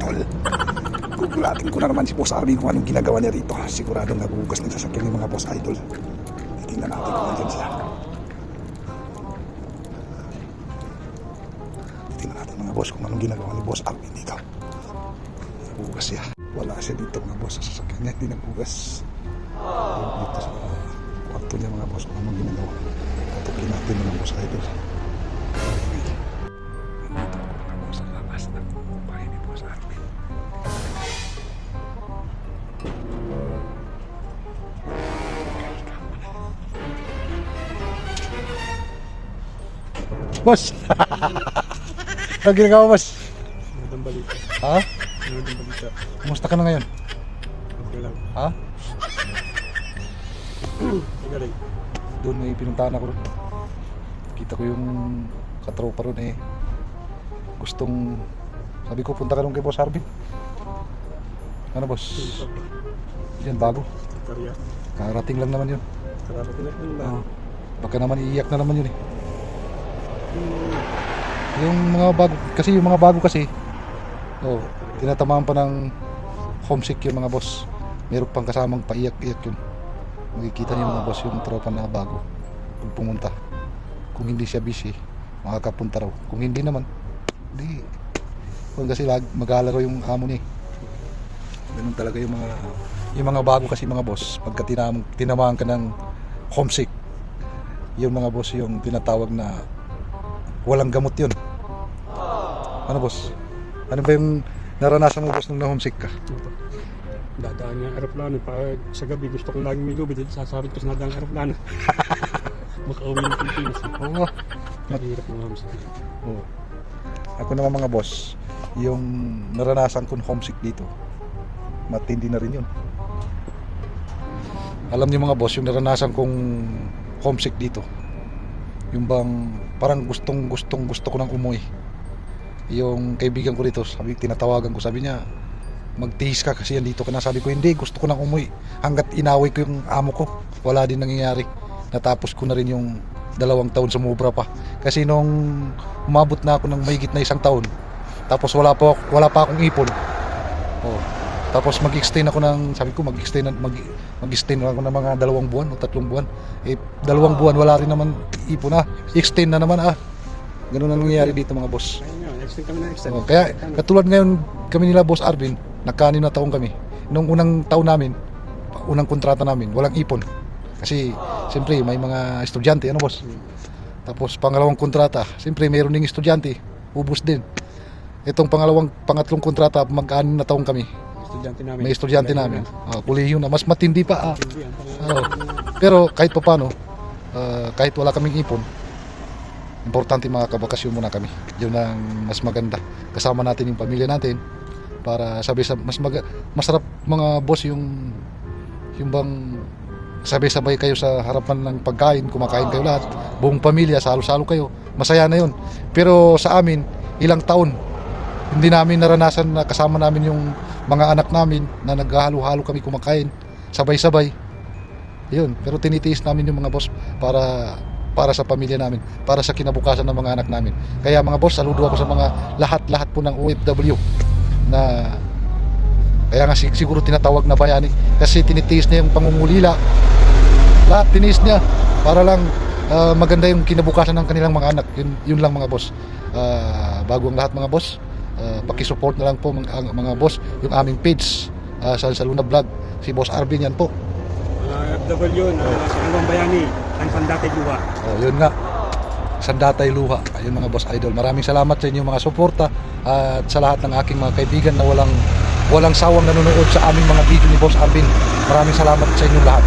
idol. Gugulatin ko na naman si Boss Arvin kung anong ginagawa niya rito. Siguradong nagugas ng sasakyan ng mga Boss Idol. Tingnan natin kung andyan siya. Tingnan natin mga boss kung anong ginagawa ni Boss Arvin dito. Nagugas siya. Wala siya dito mga boss sa sasakyan niya. Hindi nagugas. Dito sa kwarto niya mga boss kung anong ginagawa. Tutukin natin mga Boss Idol. Boss! Ano ginagawa, boss? Magandang balita. Ha? Magandang balita. Kumusta ka na ngayon? Okay lang. Ha? Magaling. Doon may pinuntahan ako ron. Kita ko yung katropa ron eh. Gustong... Sabi ko, punta ka ron kay Boss Arvin. Ano, boss? Yan, bago. Karya. Karating lang naman yun. Kararating lang. Baka naman iiyak na naman yun eh. Yung mga bago kasi tinatamaan pa ng homesick yung mga boss. Meron pang kasamang paiyak-iyak yun. Makikita niyo mga boss yung tropa na bago kung pumunta. Kung hindi siya busy, makakapunta raw. Kung hindi naman, hindi. Kung kasi mag-aalaro yung amo niya. Ganun talaga yung mga bago kasi mga boss. Pagka tinamaan ka ng homesick, yung mga boss yung tinatawag na walang gamot yun. Ano boss? Ano ba yung naranasan mo boss nung na-homesick ka? Dadaan niya ang aeroplano. Pag sa gabi gusto kong laging may lubid. Sasabit ko sa nadaan ang aeroplano. Makauwi ng Pilipinas. Oo. Mahirap ng homesick. Oo. Ako naman mga boss, yung naranasan kong homesick dito, matindi na rin yun. Alam niyo mga boss, yung naranasan kong homesick dito, yung bang parang gusto ko nang umuwi. Yung kaibigan ko dito, tinatawagan ko, sabi niya magtihis ka kasi yan dito ka na. Sabi ko hindi, gusto ko nang umuwi. Hanggat inaway ko yung amo ko, wala din nangyayari. Natapos ko na rin yung 2 taon, sumubra pa. Kasi nung umabot na ako ng mahigit na 1 taon, tapos wala pa akong ipon. Tapos mag-extend ako ng, sabi ko mag-extend ako ng mga 2 buwan o 3 buwan. 2 buwan wala rin naman ipon extend na naman Ganun ang nangyayari dito mga boss. Extend kami na extend. Kaya katulad ngayon kami nila Boss Arvin, nagka-6 na taon kami. Nung unang taon namin, unang kontrata namin, walang ipon. Kasi siyempre may mga estudyante, ano boss? Tapos pangalawang kontrata, siyempre mayroon ding estudyante, ubos din. Itong pangatlong kontrata, mag-6 na taon kami. May estudyante namin. Kolehiyo na, mas matindi pa. Pero kahit pa paano, kahit wala kaming ipon, importante makakabakasyon muna kami. Yun ang mas maganda. Kasama natin yung pamilya natin para masarap mga boss yung bang sabay-sabay kayo sa harapan ng pagkain, kumakain kayo lahat, buong pamilya, salo-salo kayo. Masaya na yun. Pero sa amin, ilang taon, hindi namin naranasan na kasama namin yung mga anak namin na naghahalo-halo kami kumakain, sabay-sabay. Yun. Pero tinitiis namin yung mga boss para sa pamilya namin, para sa kinabukasan ng mga anak namin. Kaya mga boss, saludo ako sa mga lahat po ng OFW na kaya nga siguro tinatawag na bayani kasi tinitiis niya yung pangungulila. Lahat tiniis niya para lang maganda yung kinabukasan ng kanilang mga anak. Yun lang mga boss. Bago ang lahat mga boss, pakisupport na lang po mga boss yung aming page sa Luna Vlog. Si Boss Arvin yan po. FW na sa Anong Bayani, ang Sandatay Luha. Yun nga. Sandatay Luha. Ayun mga Boss Idol. Maraming salamat sa inyong mga suporta at sa lahat ng aking mga kaibigan na walang sawang nanonood sa aming mga video ni Boss Arvin. Maraming salamat sa inyong lahat.